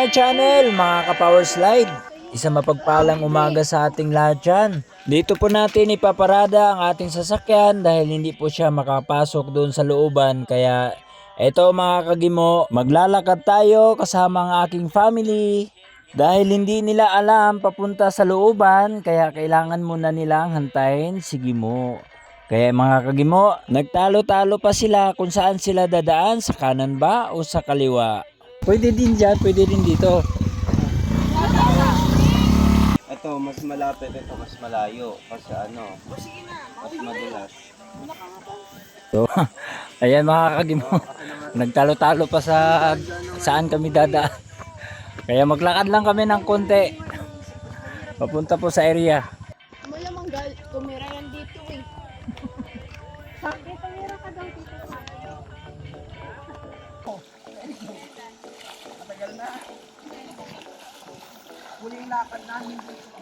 my channel, mga ka-power slide. Isa mapagpalang umaga sa ating lahat dyan. Dito po natin ipaparada ang ating sasakyan dahil hindi po siya makapasok doon sa looban. Kaya eto mga kagimo, maglalakad tayo kasama ang aking family. Dahil hindi nila alam papunta sa looban, kaya kailangan muna nilang hantayin si Gimo. Kaya mga kagimo, nagtalo-talo pa sila kung saan sila dadaan, sa kanan ba o sa kaliwa. Pwede din dyan, pwede din dito. Ito, mas malapit, ito mas malayo. Kasi mas madulas. So, ayan mga kagimo, nagtalo-talo pa sa saan kami dadaan. Kaya maglakad lang kami ng konti. Papunta po sa area. Malamang tumira yan dito eh. Sabi, tumira ka daw dito sa akin. Matagal na. Huling lakad namin dito.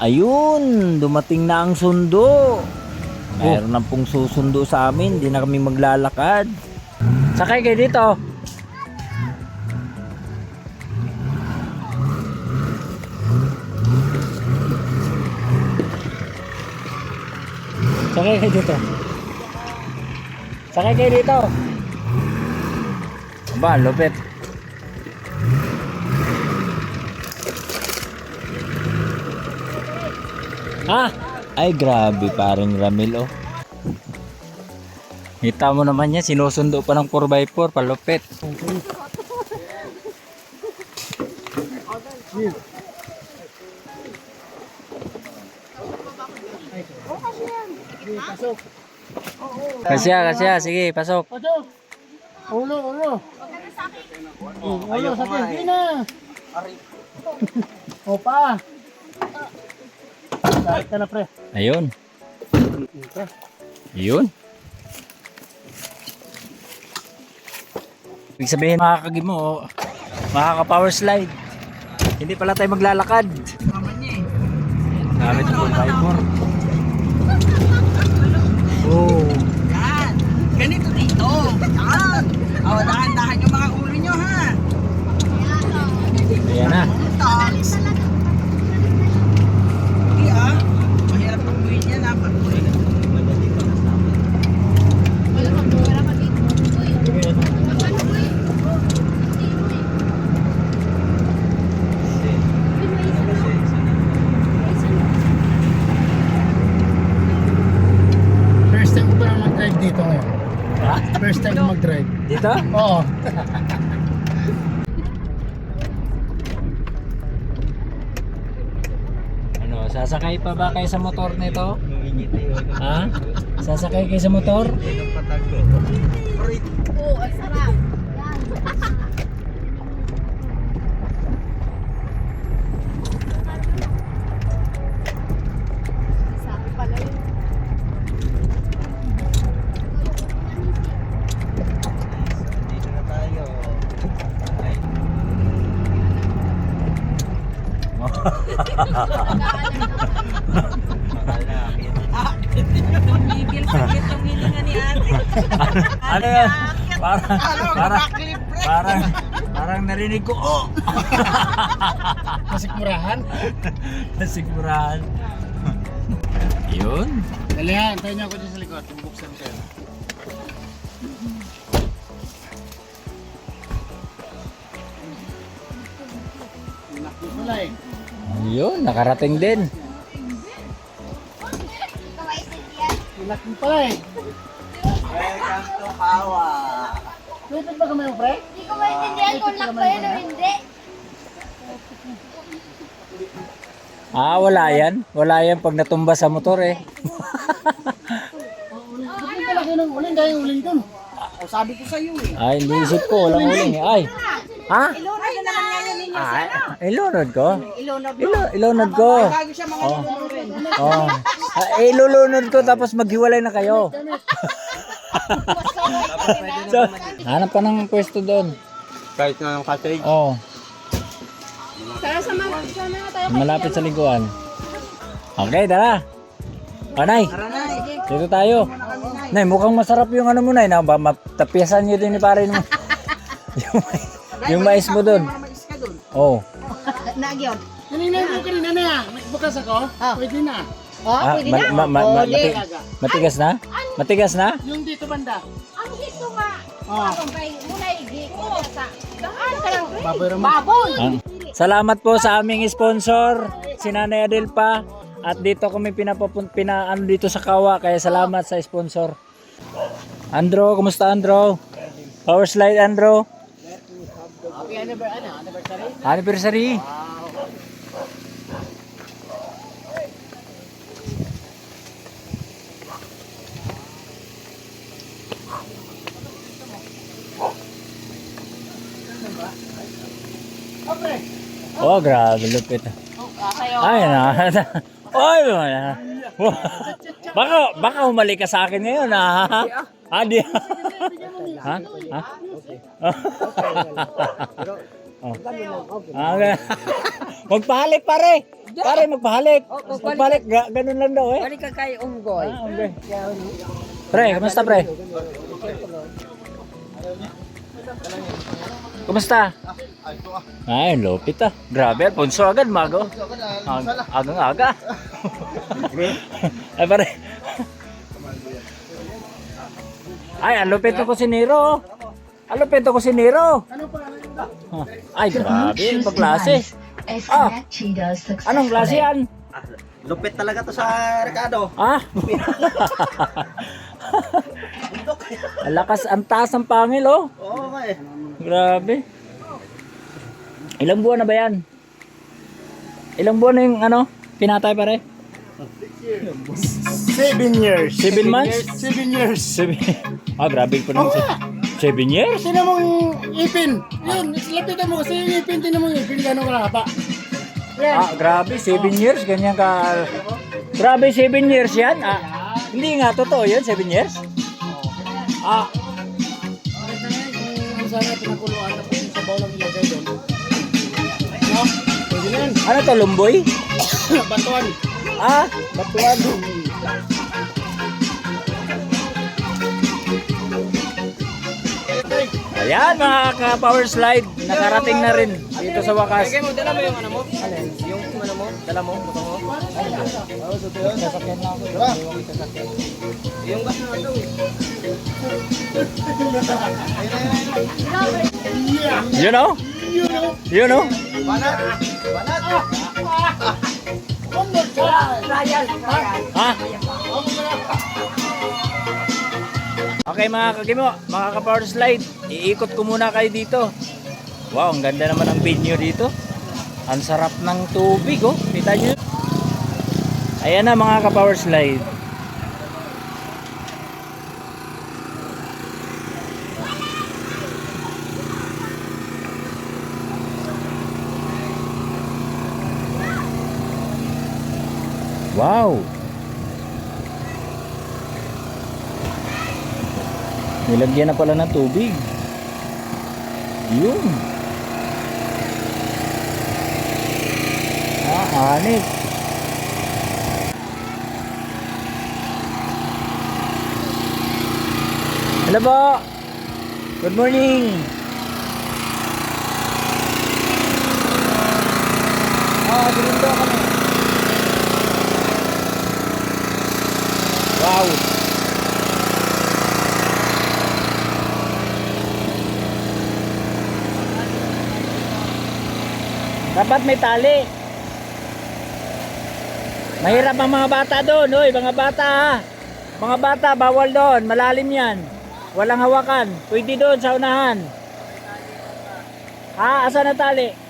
Ayun, dumating na ang sundo. Mayroon na pong susundo sa amin, hindi na kami maglalakad. Sakay kayo dito. Sakay kayo dito. Sakay kayo dito. Aba, lupit. Ah, ay grabe parang Ramil oh. Kita mo naman yan, sinusundo pa ng 4x4, palupit. Kasya, sige, pasok. Pasok! Ulo! Ulo sa Pilipinas! Opa! Sakit ka na pre. Ayun. Ayun. Ibig sabihin mga kagimo, makaka-power slide. Hindi pala tayo maglalakad. Gamit ang 4x4. Oh. Yan! Ganito dito! Yan! O, dahan-dahan yung mga ulo nyo ha! Ayan na. Talks! Hindi ah! Mahirap pagbuhin yan ha! Pagbuhin. Malamang tumira ka dito. Uy, magkano uy? First time ko ba na mag-drive dito ngayon? Ha? First time ko mag-drive. Dito? Oo. Ano, sasakay pa ba kayo sa motor nito? Ha? Sasakay kayo sa motor? Oo, ang sarap. Yan. Sabi pala yun. Dito na tayo. Ano yan? Parang narinig ko. Oh! Masikmurahan. Nasigurahan. Yun. Dali ha, antayin niyo ako dyan sa likod. Buksan ko yun. Laki pala eh. Yun, nakarating din. Laki pala eh. Welcome to Kawa. Pwede ba kami mo pre? Hindi ko maintindihan kung lock ba yun o hindi. Ah, wala yan. Wala yan pag natumba sa motor eh. Bakit ka laki ng uling? Dahil uling dun. Sabi ko sa iyo eh. Ay, hindi isip ko. Walang uling eh. Ay. Ha? Ilura na naman yan Ilunod ko. Ilunod Ilunod ko. Bago siya mga lulunurin. Oh. Ilulunod ko tapos maghiwalay na kayo. So, hanap pa ng pwesto doon. Kahit na ng cottage. Oh, Tara, sama tayo. malapit sa liguan. Okay, tara. Nay, Tara na. dito tayo. Nay, mukhang masarap yung ano mo, Nay. Matapiasan nyo din ni pare mo. yung mais mo doon. Mais ka doon. Oh. Nagyon. Kanina mo kanina na yan. Nagbukas ako. Pwede na. Oh, pwede na. Matigas na? Matigas na? Yung dito banda. Ang hito nga. Oh. Ang bay, muna igi ko sa. Daan ka lang. Baboy raman. Baboy. Salamat po sa aming sponsor, si Nanay Adelpa. At dito kami ano dito sa Kawa, kaya salamat sa sponsor. Andro, kumusta Andro? Power slide Andro? Happy anniversary. Anniversary. Oh, grabe lupit. Ay na. Oy, wala. Baka humalik ka sa akin ngayon, ha? Di. Ha? Ha? Oh. Okay. Magpahalik pare. Pare magpahalik. Magpahalik, ganun lang daw eh. Balik ka kay Unggoy. Okay. Pre, kumusta pre? Kumusta? Ay, lupit ah. Grabe, Alfonso agad, mago. Agang-aga. Ay, pare. Ay, ang lupit ko si Nero. Ang lupit ko si Nero. Ay, grabe, ibang klase. Anong klase yan? Lupit talaga to sa Ricardo. Ah? Ang lakas, ang taas ng pangil, oh. Oo nga eh. Grabe. Ilang buwan na ba yan? Ilang buwan na yung ano? Pinatay pare? 7 years. 7 months? 7 years. Ah, grabe po naman. 7 years? Tinan mo yung ipin. Yun, lapitan mo kasi yung ipin. Tinan mo yung ipin. Gano'ng kalapa. Yan. Ah, grabe, 7 years? Ganyan ka. Grabe, 7 years yan? Ah, hindi nga, totoo yun, 7 years? Ah, Bakit na yan? Kung sana pinakuluan na kung sabaw lang ilagay doon. No? Pwede na yan. ano to, lumboy? Batuan. Ah, batuan. Ayan mga ka-power slide, nakarating na rin dito sa wakas. Dala mo yung ano mo? Yung ano mo? Dala mo? Buto mo? Sasakyan na ako. Yung gas na ito eh. You know? You know? Banat! Banat! Ha? Okay mga kagimo, mga ka-power slide, iikot ko muna kayo dito. Wow, ang ganda naman ang venue dito. Ang sarap ng tubig, oh. Kita nyo? Ayan na mga ka-power slide. Wow! Nilagyan na pala ng tubig. Yun. Ah, anit. Hello po. Good morning. Dito kami. Wow. Dapat may tali. Mahirap ang mga bata doon, oy, mga bata ha. Mga bata, bawal doon, malalim yan. Walang hawakan, pwede doon sa unahan. Ha, asan na tali?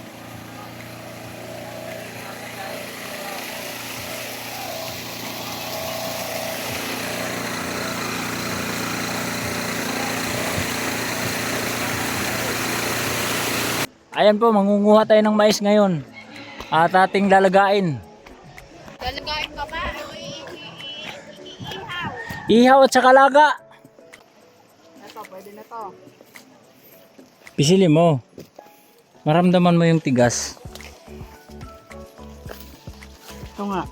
Ayan po, mangunguha tayo ng mais ngayon. At ating lalagain. Lalagain ka ba? Iihaw. Ihaw at saka laga. Ito, pwede na to. Pisili mo. Maramdaman mo yung tigas. Ito nga.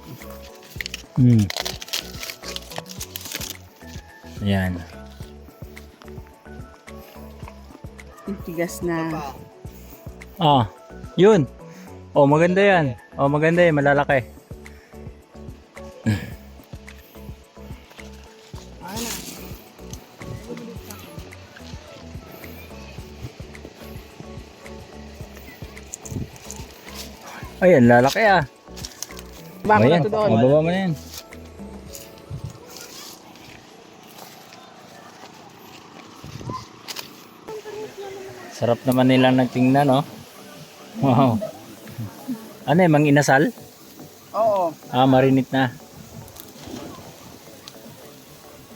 Ayan. Yung tigas na. Ah, yun. Oh, maganda yan. Oh, maganda yan. Malalaki. Ayan, lalaki ah. Baka Ayan, na to doon. mababa mo na yan. Sarap naman nila nagtingnan, no? Wow. Ano eh, mang inasal? Oo. Ah, marinit na.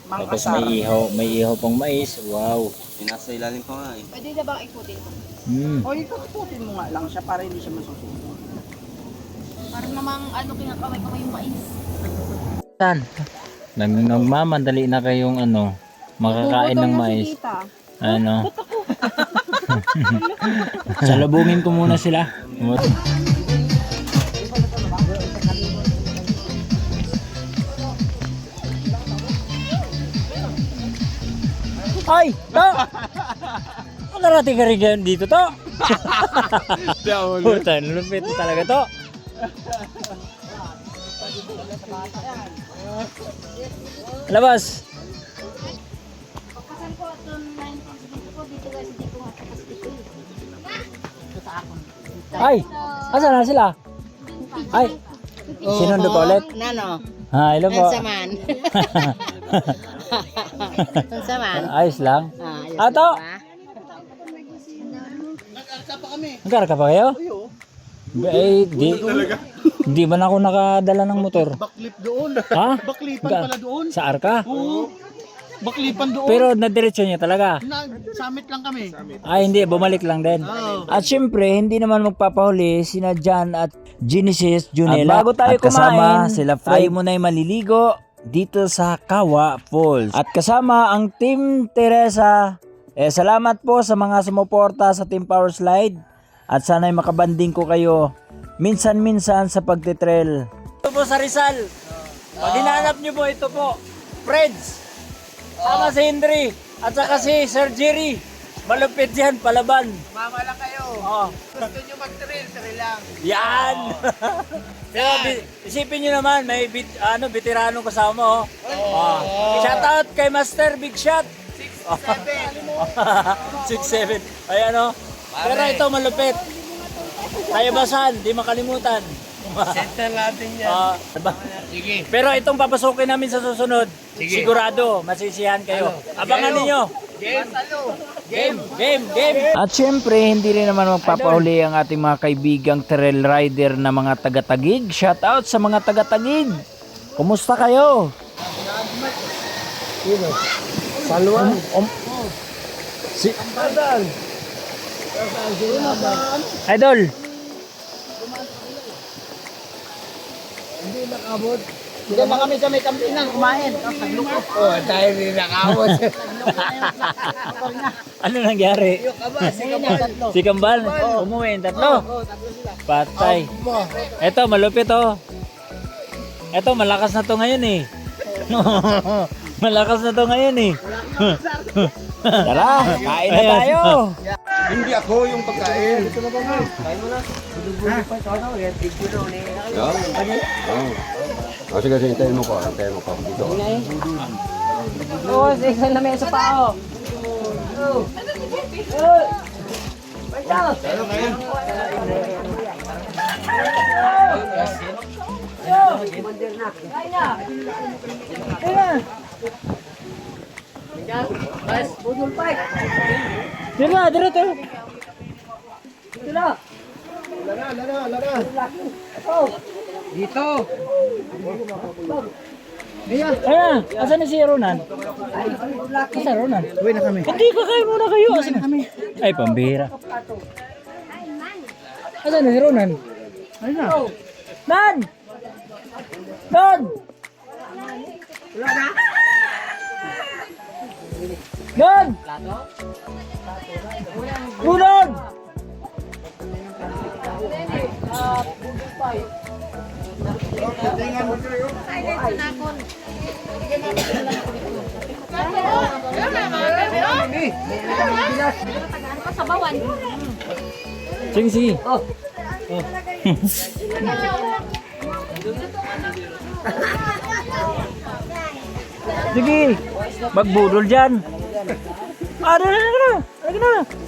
Mang Tapos asar. may ihaw pang mais. Wow. Yung nasa ilalim pa nga eh. Pwede na bang ikutin mo? O, ikututin mo nga lang siya para hindi siya masusunod. Parang namang ano kinakamay-kamay yung mais. Saan? Nagmamandali na kayong ano, makakain ng mais. Ano? Salubungin ko muna sila. Ay! To! Ano narating ka rin dito to? Puta, lupit talaga to. Labas! Pagkasan ko at 1972 ko, dito guys, hindi ko matakas dito. Ay! Asan na sila? Ay! Sinundo pa ulit? Nano? Ha, hello po. Saman. Saman. Ayos lang. Ayos Ato! Nagkara ka pa kayo? Eh, di ba na ako nakadala ng motor? Baklip doon. Ha? Baklipan pala doon. Sa Arka? Oo. Baklipan doon. Pero nadiretso niya talaga. Summit lang kami. Ay, hindi. Bumalik lang din. At syempre, hindi naman magpapahuli sina Jan at Genesis Junela. At bago tayo kumain, sila tayo muna ay maliligo dito sa Kawa Falls. At kasama ang Team Teresa. Salamat po sa mga sumuporta sa Team Power Slide. At sana'y makabanding ko kayo minsan-minsan sa pagtitrail. Ito po sa Rizal. Pag hinanap nyo po, ito po. Freds. Sama si Henry. At saka si Sir Jerry. Malupit yan, palaban. Mama lang kayo. Oh. Gusto nyo mag-trail, trail lang. Yan! Pero isipin nyo naman, may veterano kasama. Oh. Shout out kay Master Big Shot. 6'7". Ay ano. Pero ito malupit. Tayabasan, di makalimutan. Center natin yan. Sige. Pero itong papasukin namin sa susunod, sigurado masisiyahan kayo. Abangan ninyo. Game. At syempre, hindi rin naman magpapahuli ang ating mga kaibigang trail rider na mga taga-Tagig. Shout out sa mga taga-Tagig. Kumusta kayo? Salwan. Si Idol. Hindi na kami sa may kampinan kumain. Tapos nagluko. Oh, tayo rin nakawot. Ano nangyari? Si Kambal. Umuwi yung tatlo. Patay. Eto, malupit oh. Eto, malakas na to ngayon eh. Malakas na to ngayon eh. Tara, kain na tayo. Hindi ako yung pagkain. Sige, hintayin mo ko. Dito. Oo, isa na may sa pao. Dira to. Dito. Ayan, asan na si Ronan? Asan Ronan? Uwi na kami. Hindi ka kayo muna kayo. Asan na? Ay, pambira. Asan na si Ronan? Ayun na. Nan! Nan! Nan! Bulan! Sa bawan. Sige, sige. Sige, magbudol dyan. Ano na.